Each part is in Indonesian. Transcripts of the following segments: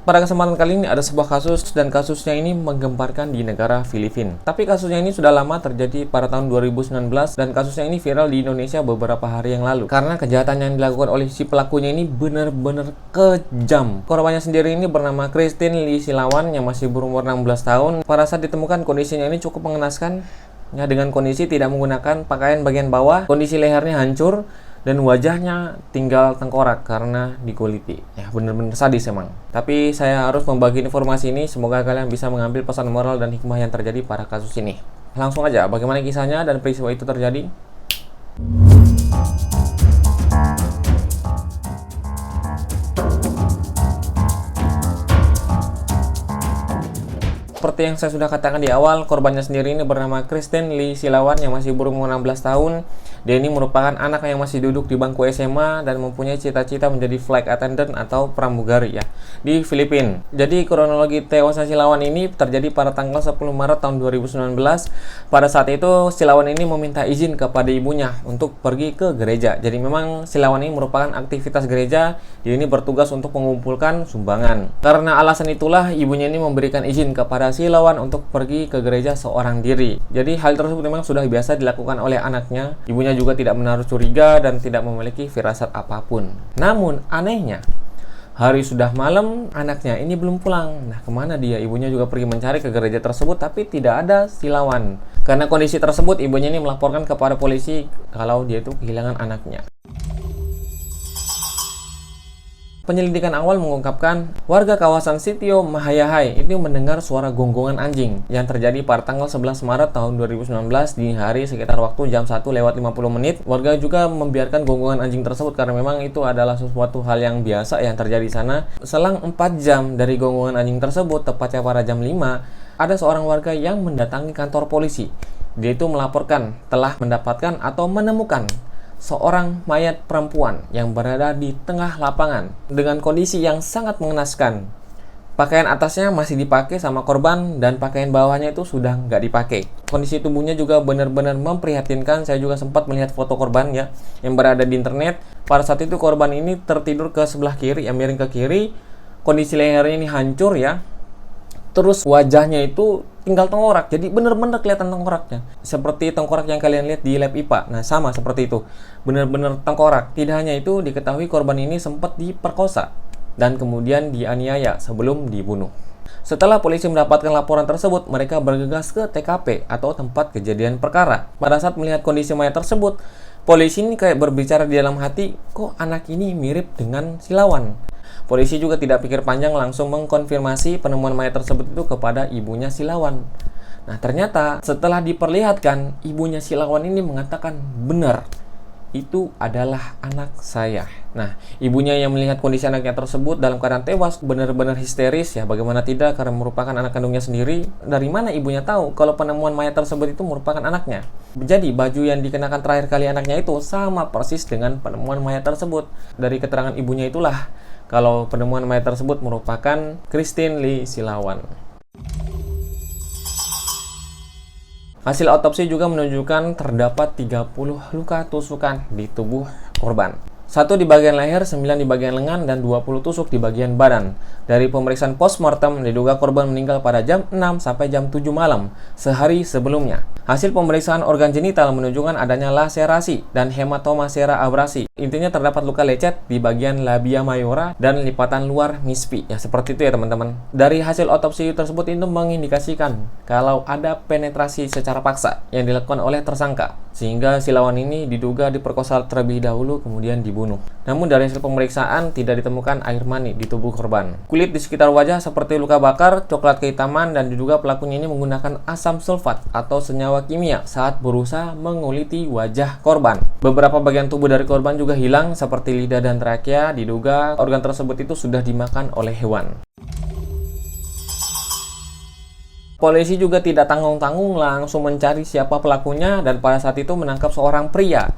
pada kesempatan kali ini ada sebuah kasus dan kasusnya ini menggemparkan di negara Filipina. Tapi kasusnya ini sudah lama terjadi pada tahun 2019 dan kasusnya ini viral di Indonesia beberapa hari yang lalu. Karena kejahatan yang dilakukan oleh si pelakunya ini benar-benar kejam. Korbannya sendiri ini bernama Christine Lee Silawan yang masih berumur 16 tahun. Pada saat ditemukan kondisinya ini cukup mengenaskan. Ya, dengan kondisi tidak menggunakan pakaian bagian bawah, kondisi lehernya hancur, dan wajahnya tinggal tengkorak karena dikuliti. Ya, bener-bener sadis emang. Tapi saya harus membagi informasi ini, semoga kalian bisa mengambil pesan moral dan hikmah yang terjadi pada kasus ini. Langsung aja, bagaimana kisahnya dan peristiwa itu terjadi? Seperti yang saya sudah katakan di awal, korbannya sendiri ini bernama Christine Lee Silawan yang masih berumur 16 tahun. Dia ini merupakan anak yang masih duduk di bangku SMA dan mempunyai cita-cita menjadi flight attendant atau pramugari ya di Filipina. Jadi kronologi tewasnya Silawan ini terjadi pada tanggal 10 Maret tahun 2019. Pada saat itu Silawan ini meminta izin kepada ibunya untuk pergi ke gereja. Jadi memang Silawan ini merupakan aktivitas gereja. Dia ini bertugas untuk mengumpulkan sumbangan. Karena alasan itulah ibunya ini memberikan izin kepada Silawan untuk pergi ke gereja seorang diri. Jadi hal tersebut memang sudah biasa dilakukan oleh anaknya. Ibunya juga tidak menaruh curiga dan tidak memiliki firasat apapun. Namun anehnya, hari sudah malam, anaknya ini belum pulang. Nah, kemana dia? Ibunya juga pergi mencari ke gereja tersebut, tapi tidak ada Silawan. Karena kondisi tersebut, ibunya ini melaporkan kepada polisi kalau dia itu kehilangan anaknya. Penyelidikan awal mengungkapkan warga kawasan Sitio Mahayahai itu mendengar suara gonggongan anjing yang terjadi pada tanggal 11 Maret tahun 2019 di hari sekitar waktu jam 1:50. Warga juga membiarkan gonggongan anjing tersebut karena memang itu adalah sesuatu hal yang biasa yang terjadi di sana. Selang 4 jam dari gonggongan anjing tersebut, tepatnya pada jam 5, ada seorang warga yang mendatangi kantor polisi. Dia itu melaporkan telah mendapatkan atau menemukan seorang mayat perempuan yang berada di tengah lapangan dengan kondisi yang sangat mengenaskan. Pakaian atasnya masih dipakai sama korban dan pakaian bawahnya itu sudah nggak dipakai. Kondisi tubuhnya juga benar-benar memprihatinkan. Saya juga sempat melihat foto korban ya yang berada di internet. Pada saat itu korban ini tertidur ke sebelah kiri, yang miring ke kiri. Kondisi lehernya ini hancur ya. Terus wajahnya itu tinggal tengkorak, jadi bener-bener kelihatan tengkoraknya. Seperti tengkorak yang kalian lihat di lab IPA. Nah, sama seperti itu. Bener-bener tengkorak. Tidak hanya itu, diketahui korban ini sempat diperkosa dan kemudian dianiaya sebelum dibunuh. Setelah polisi mendapatkan laporan tersebut, mereka bergegas ke TKP atau tempat kejadian perkara. Pada saat melihat kondisi mayat tersebut, polisi ini kayak berbicara di dalam hati, kok anak ini mirip dengan Silawan. Polisi juga tidak pikir panjang langsung mengkonfirmasi penemuan mayat tersebut itu kepada ibunya Silawan. Nah, ternyata setelah diperlihatkan, ibunya Silawan ini mengatakan benar, itu adalah anak saya. Nah, ibunya yang melihat kondisi anaknya tersebut dalam keadaan tewas benar-benar histeris ya, bagaimana tidak karena merupakan anak kandungnya sendiri. Dari mana ibunya tahu kalau penemuan mayat tersebut itu merupakan anaknya? Jadi baju yang dikenakan terakhir kali anaknya itu sama persis dengan penemuan mayat tersebut. Dari keterangan ibunya itulah kalau penemuan mayat tersebut merupakan Christine Lee Silawan. Hasil otopsi juga menunjukkan terdapat 30 luka tusukan di tubuh korban. 1 di bagian leher, 9 di bagian lengan, dan 20 tusuk di bagian badan. Dari pemeriksaan postmortem, diduga korban meninggal pada jam 6 sampai jam 7 malam, sehari sebelumnya. Hasil pemeriksaan organ genital menunjukkan adanya laserasi dan hematoma sera abrasi. Intinya terdapat luka lecet di bagian labia mayora dan lipatan luar mispi. Ya, seperti itu ya teman-teman. Dari hasil otopsi tersebut itu mengindikasikan kalau ada penetrasi secara paksa yang dilakukan oleh tersangka, sehingga Silawan ini diduga diperkosa terlebih dahulu kemudian dibunuh. Namun dari hasil pemeriksaan tidak ditemukan air mani di tubuh korban. Kulit di sekitar wajah seperti luka bakar, coklat kehitaman, dan diduga pelakunya ini menggunakan asam sulfat atau senyawa kimia saat berusaha menguliti wajah korban. Beberapa bagian tubuh dari korban juga hilang seperti lidah dan trakea. Diduga organ tersebut itu sudah dimakan oleh hewan. Polisi juga tidak tanggung-tanggung langsung mencari siapa pelakunya dan pada saat itu menangkap seorang pria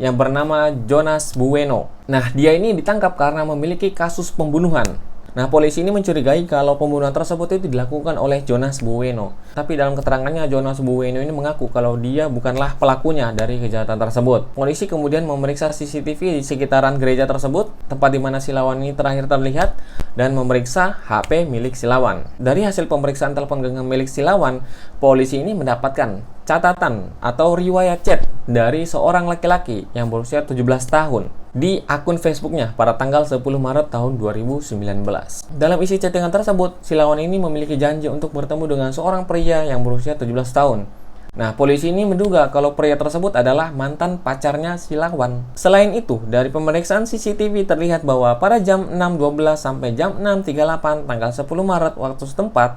yang bernama Jonas Bueno. Nah, dia ini ditangkap karena memiliki kasus pembunuhan. Nah, polisi ini mencurigai kalau pembunuhan tersebut itu dilakukan oleh Jonas Bueno. Tapi dalam keterangannya, Jonas Bueno ini mengaku kalau dia bukanlah pelakunya dari kejahatan tersebut. Polisi kemudian memeriksa CCTV di sekitaran gereja tersebut, tempat di mana Silawan ini terakhir terlihat, dan memeriksa HP milik Silawan. Dari hasil pemeriksaan telepon genggam milik Silawan, polisi ini mendapatkan catatan atau riwayat chat dari seorang laki-laki yang berusia 17 tahun di akun Facebooknya pada tanggal 10 Maret tahun 2019. Dalam isi chattingan tersebut, Silawan ini memiliki janji untuk bertemu dengan seorang pria yang berusia 17 tahun. Nah, polisi ini menduga kalau pria tersebut adalah mantan pacarnya Silawan. Selain itu, dari pemeriksaan CCTV terlihat bahwa pada jam 6.12 sampai jam 6.38 tanggal 10 Maret waktu setempat,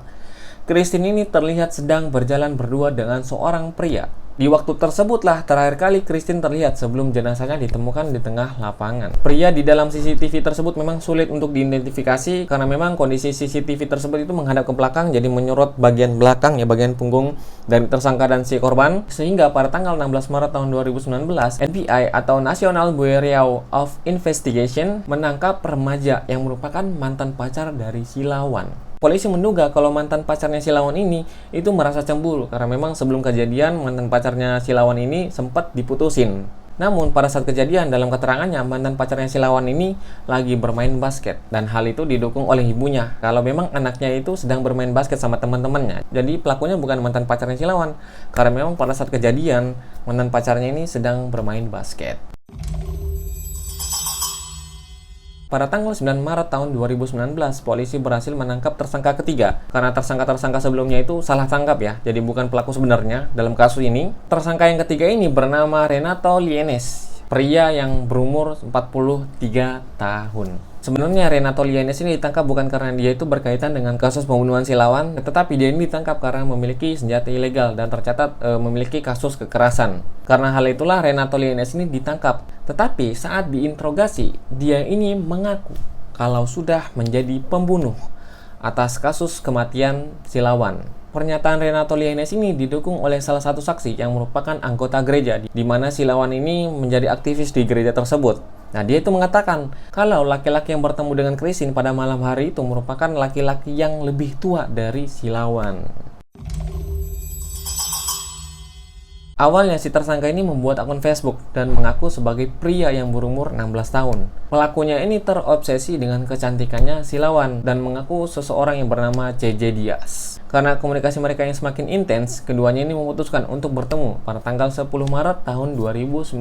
Christine ini terlihat sedang berjalan berdua dengan seorang pria. Di waktu tersebutlah terakhir kali Christine terlihat sebelum jenazahnya ditemukan di tengah lapangan. Pria di dalam CCTV tersebut memang sulit untuk diidentifikasi karena memang kondisi CCTV tersebut itu menghadap ke belakang, jadi menyorot bagian belakang ya, bagian punggung dari tersangka dan si korban. Sehingga pada tanggal 16 Maret tahun 2019, NBI atau National Bureau of Investigation menangkap remaja yang merupakan mantan pacar dari Silawan. Polisi menduga kalau mantan pacarnya Silawan ini itu merasa cemburu karena memang sebelum kejadian mantan pacarnya Silawan ini sempat diputusin. Namun pada saat kejadian, dalam keterangannya mantan pacarnya Silawan ini lagi bermain basket, dan hal itu didukung oleh ibunya kalau memang anaknya itu sedang bermain basket sama teman-temannya. Jadi pelakunya bukan mantan pacarnya Silawan karena memang pada saat kejadian mantan pacarnya ini sedang bermain basket. Pada tanggal 9 Maret tahun 2019, polisi berhasil menangkap tersangka ketiga. Karena tersangka-tersangka sebelumnya itu salah tangkap ya, jadi bukan pelaku sebenarnya dalam kasus ini. Tersangka yang ketiga ini bernama Renato Lienes, pria yang berumur 43 tahun. Sebenarnya Renato Lienes ini ditangkap bukan karena dia itu berkaitan dengan kasus pembunuhan Silawan, tetapi dia ini ditangkap karena memiliki senjata ilegal dan tercatat memiliki kasus kekerasan. Karena hal itulah Renato Lienes ini ditangkap. Tetapi saat diinterogasi, dia ini mengaku kalau sudah menjadi pembunuh atas kasus kematian Silawan. Pernyataan Renato Lienes ini didukung oleh salah satu saksi yang merupakan anggota gereja, di mana Silawan ini menjadi aktivis di gereja tersebut. Nah, dia itu mengatakan kalau laki-laki yang bertemu dengan Christine pada malam hari itu merupakan laki-laki yang lebih tua dari Silawan. Awalnya si tersangka ini membuat akun Facebook dan mengaku sebagai pria yang berumur 16 tahun. Pelakunya ini terobsesi dengan kecantikannya Silawan dan mengaku seseorang yang bernama JJ Diaz. Karena komunikasi mereka yang semakin intens, keduanya ini memutuskan untuk bertemu pada tanggal 10 Maret tahun 2019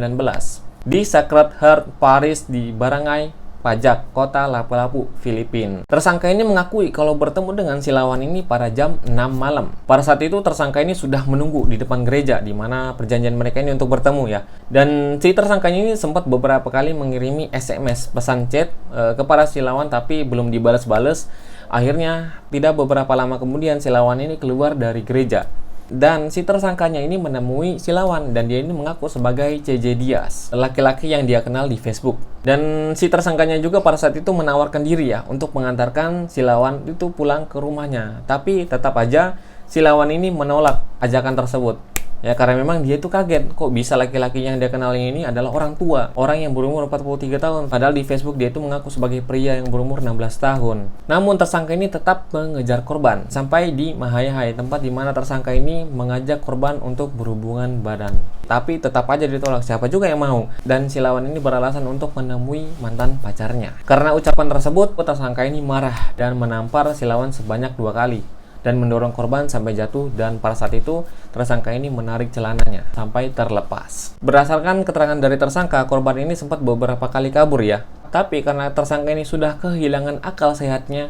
di Sacred Heart Parish di Barangay Pajak, kota Lapu-Lapu, Filipina. Tersangka ini mengakui kalau bertemu dengan Silawan ini pada jam 6 malam. Pada saat itu tersangka ini sudah menunggu di depan gereja di mana perjanjian mereka ini untuk bertemu ya. Dan si tersangkanya ini sempat beberapa kali mengirimi SMS pesan chat kepada Silawan tapi belum dibalas-balas. Akhirnya tidak beberapa lama kemudian Silawan ini keluar dari gereja. Dan si tersangkanya ini menemui Silawan dan dia ini mengaku sebagai JJ Diaz, laki-laki yang dia kenal di Facebook. Dan si tersangkanya juga pada saat itu menawarkan diri ya untuk mengantarkan Silawan itu pulang ke rumahnya. Tapi tetap aja Silawan ini menolak ajakan tersebut. Ya karena memang dia itu kaget, kok bisa laki-laki yang dia kenal ini adalah orang tua, orang yang berumur 43 tahun. Padahal di Facebook dia itu mengaku sebagai pria yang berumur 16 tahun. Namun tersangka ini tetap mengejar korban sampai di Mahayahai, tempat di mana tersangka ini mengajak korban untuk berhubungan badan. Tapi tetap aja ditolak, siapa juga yang mau. Dan Silawan ini beralasan untuk menemui mantan pacarnya. Karena ucapan tersebut, tersangka ini marah dan menampar Silawan sebanyak 2 kali. Dan mendorong korban sampai jatuh, dan pada saat itu tersangka ini menarik celananya sampai terlepas. Berdasarkan keterangan dari tersangka, korban ini sempat beberapa kali kabur ya. Tapi karena tersangka ini sudah kehilangan akal sehatnya,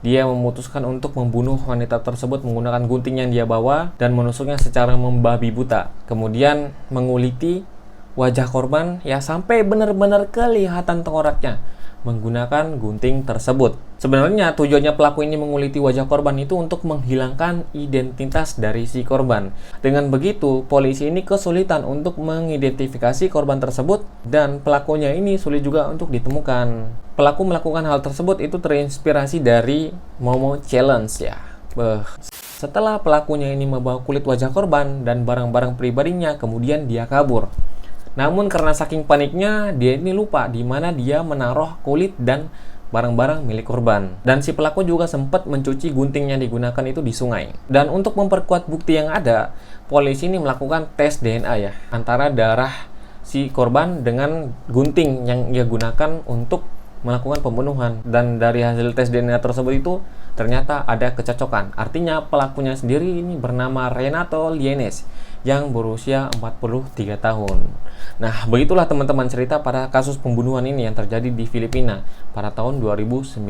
dia memutuskan untuk membunuh wanita tersebut menggunakan gunting yang dia bawa dan menusuknya secara membabi buta. Kemudian menguliti wajah korban ya sampai benar-benar kelihatan tengkoraknya menggunakan gunting tersebut. Sebenarnya tujuannya pelaku ini menguliti wajah korban itu untuk menghilangkan identitas dari si korban. Dengan begitu, polisi ini kesulitan untuk mengidentifikasi korban tersebut dan pelakunya ini sulit juga untuk ditemukan. Pelaku melakukan hal tersebut itu terinspirasi dari Momo Challenge ya. Setelah pelakunya ini membawa kulit wajah korban dan barang-barang pribadinya, kemudian dia kabur. Namun karena saking paniknya, dia ini lupa di mana dia menaruh kulit dan barang-barang milik korban. Dan si pelaku juga sempat mencuci gunting yang digunakan itu di sungai. Dan untuk memperkuat bukti yang ada, polisi ini melakukan tes DNA ya, antara darah si korban dengan gunting yang ia gunakan untuk melakukan pembunuhan. Dan dari hasil tes DNA tersebut itu ternyata ada kecocokan. Artinya pelakunya sendiri ini bernama Renato Lienes yang berusia 43 tahun. Nah, begitulah teman-teman cerita pada kasus pembunuhan ini yang terjadi di Filipina pada tahun 2019.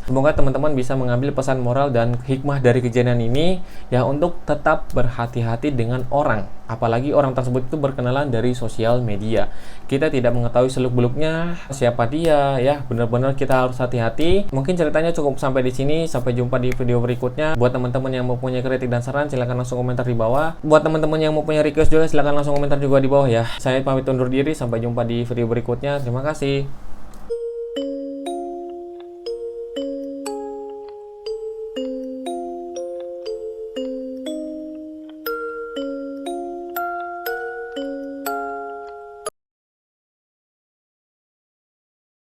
Semoga teman-teman bisa mengambil pesan moral dan hikmah dari kejadian ini ya, untuk tetap berhati-hati dengan orang, apalagi orang tersebut itu berkenalan dari sosial media. Kita tidak mengetahui seluk-beluknya, siapa dia ya, benar-benar kita harus hati-hati. Mungkin ceritanya cukup sampai di sini. Sampai jumpa di video berikutnya. Buat teman-teman yang mempunyai kritik dan saran, silahkan langsung komentar di bawah. Buat teman-teman yang mempunyai request juga, silahkan langsung komentar juga di bawah ya. Saya pamit undur diri, sampai jumpa di video berikutnya. Terima kasih.